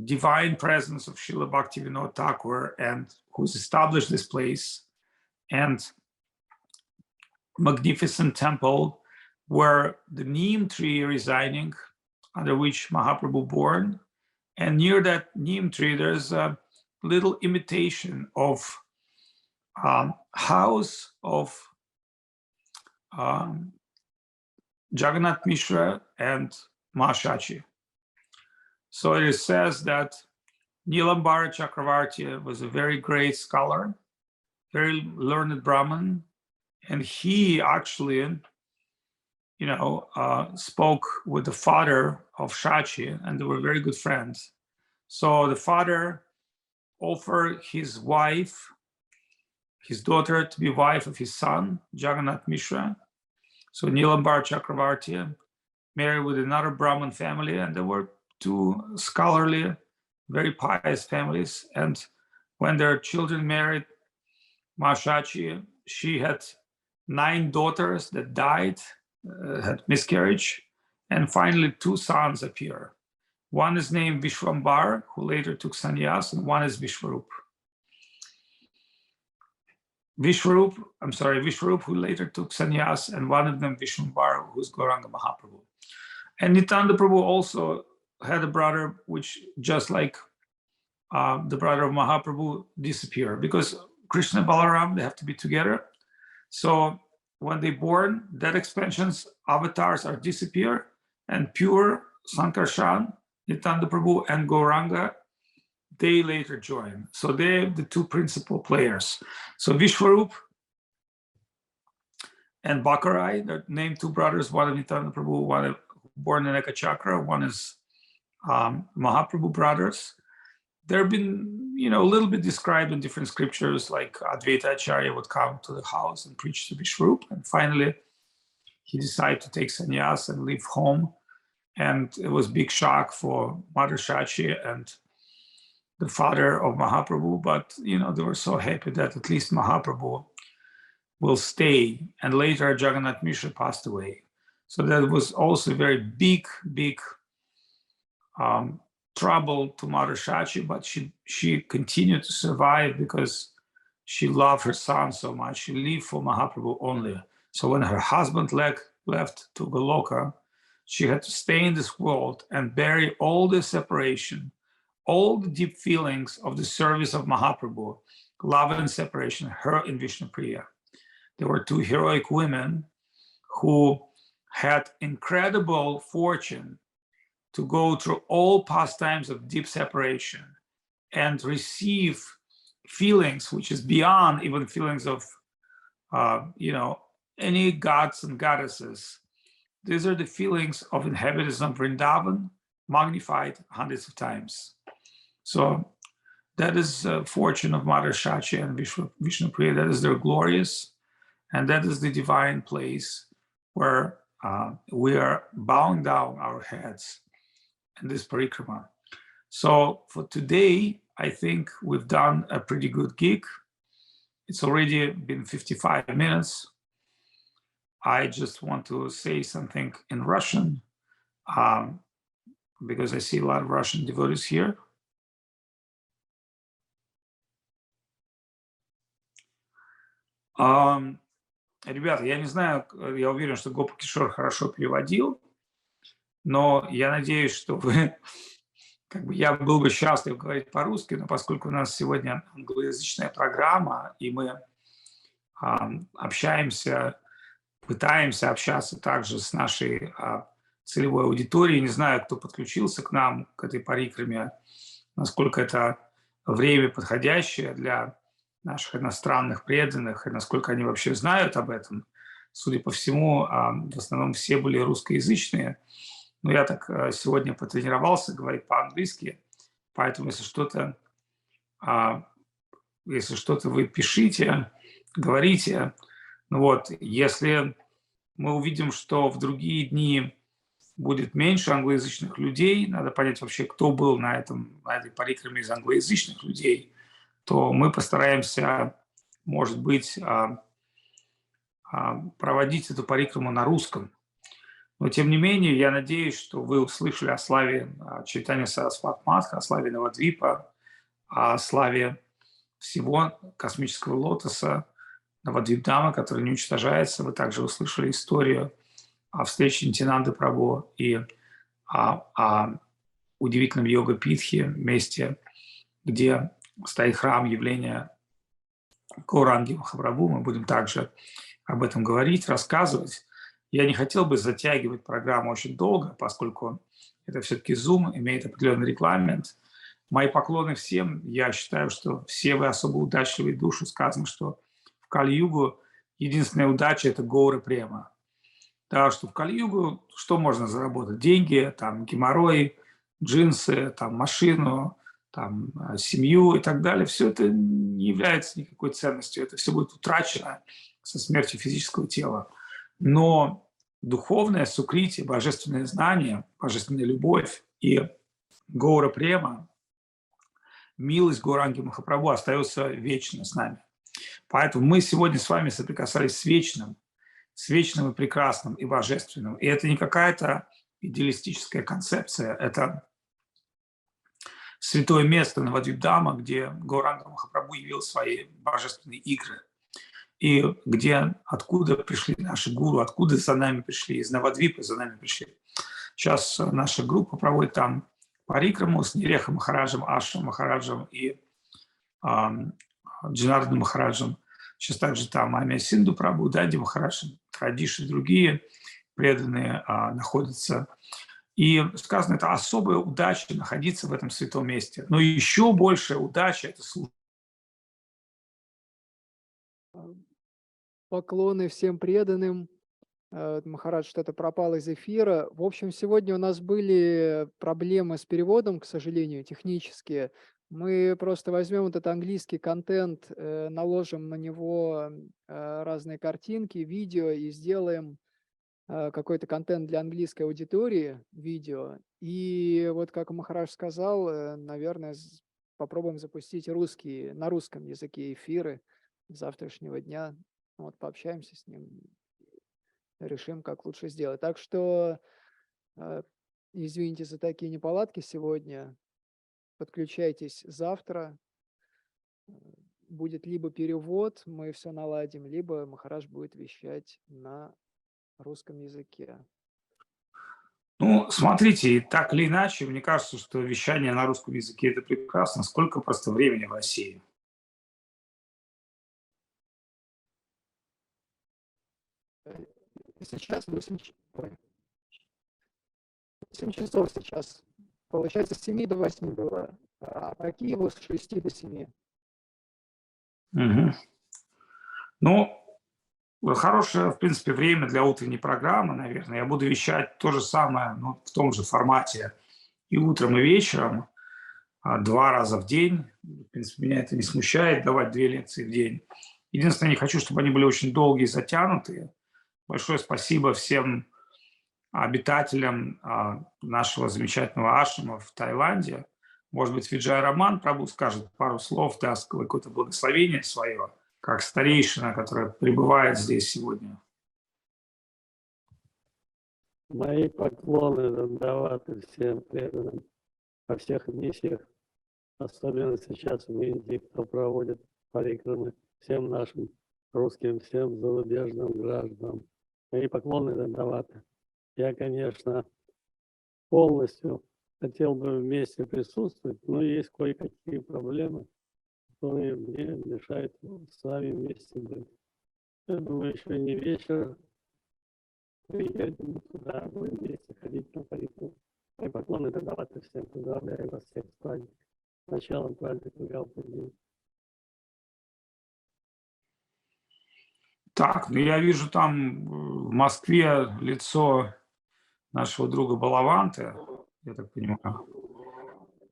divine presence of Srila Bhaktivinoda Thakur, and who's established this place, and magnificent temple where the neem tree residing, under which Mahaprabhu born. And near that neem tree, there's a little imitation of house of Jagannath Mishra and Mahashachi. So it says that Nilambara Chakravarti was a very great scholar, very learned Brahmin, and he actually, spoke with the father of Shachi, and they were very good friends. So the father offered his wife, his daughter, to be wife of his son, Jagannath Mishra. So Nilambara Chakravarti married with another Brahmin family, and there were two scholarly, very pious families. And when their children married, Mahashachi, she had 9 daughters that died, had miscarriage, and finally 2 sons appear. One is named Vishwambar, who later took sannyas, and one is Vishwarup. Vishwarup, who later took sannyas, and one of them Vishwambar, who's Gauranga Mahaprabhu. And Nityananda Prabhu also had a brother, which just like the brother of Mahaprabhu disappeared, because Krishna and Balaram, they have to be together. So when they born, that expansion's avatars are disappear, and pure Sankarshan, Nityananda Prabhu and Gauranga, they later join. So they're the two principal players. So Vishwarup and Bakarai, they're named two brothers, one of Nityananda Prabhu, one born in Ekachakra, one is Mahaprabhu brothers. They've been, a little bit described in different scriptures, like Advaita Acharya would come to the house and preach to Vishwarup, and finally he decided to take sannyas and leave home. And it was big shock for Mother Shachi and the father of Mahaprabhu, but they were so happy that at least Mahaprabhu will stay. And later Jagannath Mishra passed away. So that was also a very big trouble to Mother Shachi, but she continued to survive because she loved her son so much. She lived for Mahaprabhu only. So when her husband left to Goloka, she had to stay in this world and bury all the separation, all the deep feelings of the service of Mahaprabhu, love and separation, her and Vishnupriya. There were two heroic women who had incredible fortune to go through all pastimes of deep separation and receive feelings which is beyond even feelings of, any gods and goddesses. These are the feelings of inhabitants of Vrindavan, magnified hundreds of times. So that is the fortune of Mother Shachi and Vishnupriya. That is their glorious, and that is the divine place where we are bowing down our heads in this parikrama. So for today, I think we've done a pretty good gig. It's already been 55 minutes. I just want to say something in Russian because I see a lot of Russian devotees here. Ребята, я не знаю, я уверен, что Гопа Кишор хорошо переводил, но я надеюсь, что вы, я был бы счастлив говорить по-русски, но поскольку у нас сегодня англоязычная программа, и мы пытаемся общаться также с нашей целевой аудиторией, не знаю, кто подключился к нам, к этой парикраме, насколько это время подходящее для наших иностранных преданных, и насколько они вообще знают об этом. Судя по всему, в основном все были русскоязычные, но я так сегодня потренировался говорить по-английски, поэтому если что-то вы пишите, говорите. Если мы увидим, что в другие дни будет меньше англоязычных людей, надо понять вообще, кто был на этой парикраме из англоязычных людей, то мы постараемся, может быть, проводить эту парикраму на русском. Но, тем не менее, я надеюсь, что вы услышали о славе Чайтанья Сарасвати Матха, о славе Навадвипа, о славе всего космического лотоса, Навадвип Дхама, который не уничтожается. Вы также услышали историю о встрече Нитянанды Прабху и о удивительном йога-питхе, месте, где стоит храм явления Гауранги Махапрабху. Мы будем также об этом говорить, рассказывать. Я не хотел бы затягивать программу очень долго, поскольку это все-таки Zoom, имеет определенный регламент. Мои поклоны всем. Я считаю, что все вы особо удачливые души. Сказано, что в Кали-югу единственная удача – это Гаура Према. Да, что в Кали-югу что можно заработать? Деньги, геморрой, джинсы, машину, семью и так далее. Все это не является никакой ценностью. Это все будет утрачено со смертью физического тела. Но духовное сукрити, божественное знание, божественная любовь и Гаура Према, милость Гауранги Махапрабху остается вечно с нами. Поэтому мы сегодня с вами соприкасались с вечным и прекрасным, и божественным. И это не какая-то идеалистическая концепция, это святое место Навадвип Дхама, где Гауранга Махапрабху явил свои божественные игры. И где, откуда пришли наши гуру, откуда за нами пришли, из Навадвипа за нами пришли. Сейчас наша группа проводит там парикраму с Нирехом Махараджем, Ашем Махараджем и Джинардом Махараджем. Сейчас также там Амия Синду Прабhu, Данди Махарадж, Традиши, другие преданные находятся. И сказано, это особая удача находиться в этом святом месте. Но еще большая удача – это служба. Поклоны всем преданным. Махарадж что-то пропал из эфира. В общем, сегодня у нас были проблемы с переводом, к сожалению, технические. Мы просто возьмем этот английский контент, наложим на него разные картинки, видео и сделаем какой-то контент для английской аудитории, видео. И вот как Махарадж сказал, наверное, попробуем запустить русские, на русском языке эфиры с завтрашнего дня. Вот пообщаемся с ним, решим, как лучше сделать. Так что извините за такие неполадки сегодня. Подключайтесь завтра. Будет либо перевод, мы все наладим, либо Махарадж будет вещать на русском языке. Ну, смотрите, так или иначе, мне кажется, что вещание на русском языке – это прекрасно. Сколько просто времени в России? Сейчас 8 часов сейчас. Получается, с 7 до 8 было. А по Киеву с 6 до 7. Угу. Ну, хорошее, в принципе, время для утренней программы, наверное. Я буду вещать то же самое, ну, в том же формате и утром, и вечером, 2 раза в день. В принципе, меня это не смущает, давать 2 лекции в день. Единственное, не хочу, чтобы они были очень долгие и затянутые. Большое спасибо всем обитателям нашего замечательного ашрама в Таиланде. Может быть, Виджай Роман Прабу скажет пару слов, даст какое-то благословение свое, как старейшина, которая пребывает здесь сегодня. Мои поклоны Дандаваты всем преданным во всех миссиях, особенно сейчас в Индии, кто проводит парикрамы, всем нашим русским, всем зарубежным гражданам. Мои поклоны Дандаваты. Я, конечно, полностью хотел бы вместе присутствовать, но есть кое-какие проблемы, которые мне мешают с вами вместе быть. Я думаю, еще не вечер. Приедем туда, будем вместе ходить на парикраму. Мои поклоны Дандаваты всем. Поздравляю вас всех с праздником. С началом праздника Гаупурни. Так, ну я вижу там в Москве лицо нашего друга Балаванты, я так понимаю.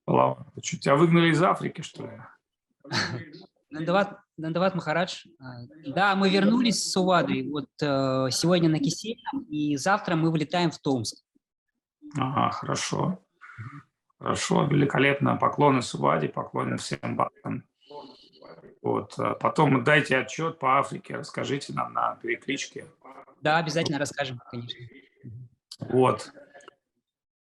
Балаванта, что, тебя выгнали из Африки, что ли? Дандават Махарадж. Да, мы вернулись с Увады. Вот сегодня на Кисельном, и завтра мы вылетаем в Томск. Ага, хорошо. Хорошо, великолепно. Поклоны Суваде, поклоны всем бхактам. Вот. Потом дайте отчет по Африке, расскажите нам на перекличке. Да, обязательно расскажем, конечно. Вот.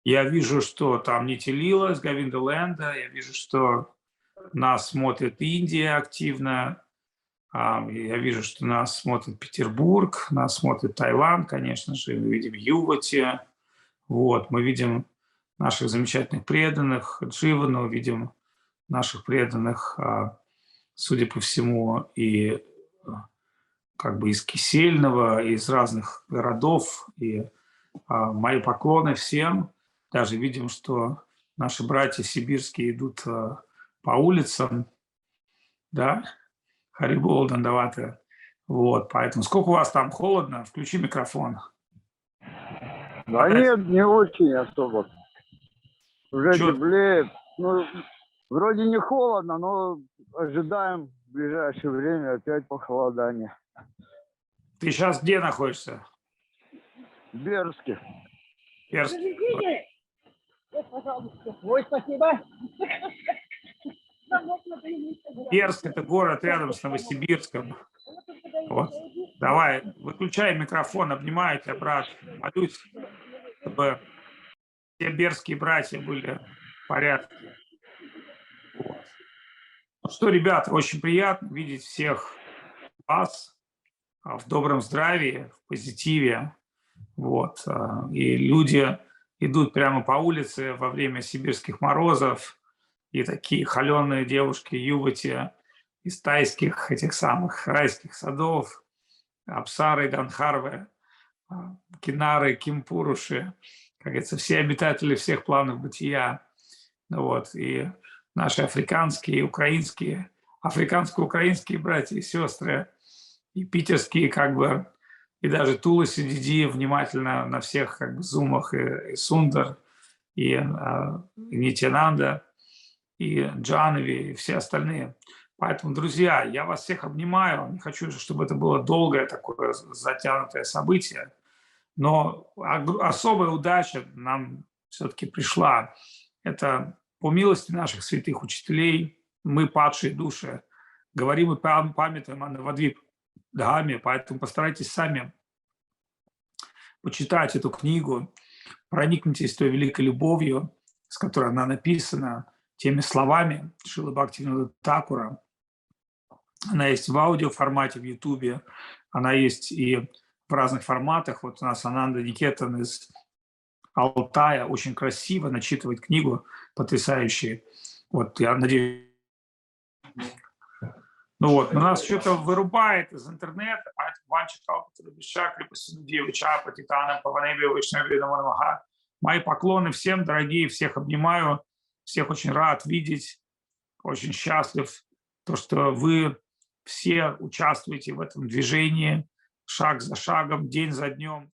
Я вижу, что там Нитилила из Говиндаленда, я вижу, что нас смотрит Индия активно, я вижу, что нас смотрит Петербург, нас смотрит Таиланд, конечно же, мы видим Ювати, вот, мы видим наших замечательных преданных, Дживану, видим наших преданных, судя по всему, и как бы из Кисельного, из разных городов, и мои поклоны всем. Даже видим, что наши братья сибирские идут по улицам, да, Харибол, Дандаваты. Вот, поэтому сколько у вас там холодно? Включи микрофон. Да нет, не очень особо. Уже теплеет. Ну, вроде не холодно, но ожидаем в ближайшее время опять похолодание. Ты сейчас где находишься? В Берске. Берск. Пожалуйста. Ой, спасибо. Берск – это город рядом с Новосибирском. Вот. Давай, выключай микрофон, обнимаю тебя, брат. Молюсь, чтобы все берские братья были в порядке. Что, ребята, очень приятно видеть всех вас в добром здравии, в позитиве. Вот. И люди идут прямо по улице во время сибирских морозов, и такие холеные девушки, ювати из тайских этих самых райских садов, апсары, ганхарвы, кинары, кимпуруши, как говорится, все обитатели всех планов бытия. Вот. И наши африканские, украинские, африканско-украинские братья и сестры, и питерские, как бы, и даже Тула Сидиди внимательно на всех как бы зумах, и Сундар, и Нитянанда, и Джанови, и все остальные. Поэтому, друзья, я вас всех обнимаю. Не хочу, чтобы это было долгое такое затянутое событие, но особая удача нам все-таки пришла. Это по милости наших святых учителей, мы, падшие души, говорим и памятуем о Навадвип Дхаме, поэтому постарайтесь сами почитать эту книгу, проникнитесь той великой любовью, с которой она написана, теми словами Шрилы Бхактивинода Thakura. Она есть в аудиоформате в Ютубе, она есть и в разных форматах. Вот у нас Ананда Никетан из Алтая очень красиво начитывает книгу, потрясающую. Вот, я надеюсь. Ну вот, но нас что-то вырубает из интернета, мои поклоны всем, дорогие, всех обнимаю, всех очень рад видеть, очень счастлив, то, что вы все участвуете в этом движении, шаг за шагом, день за днем.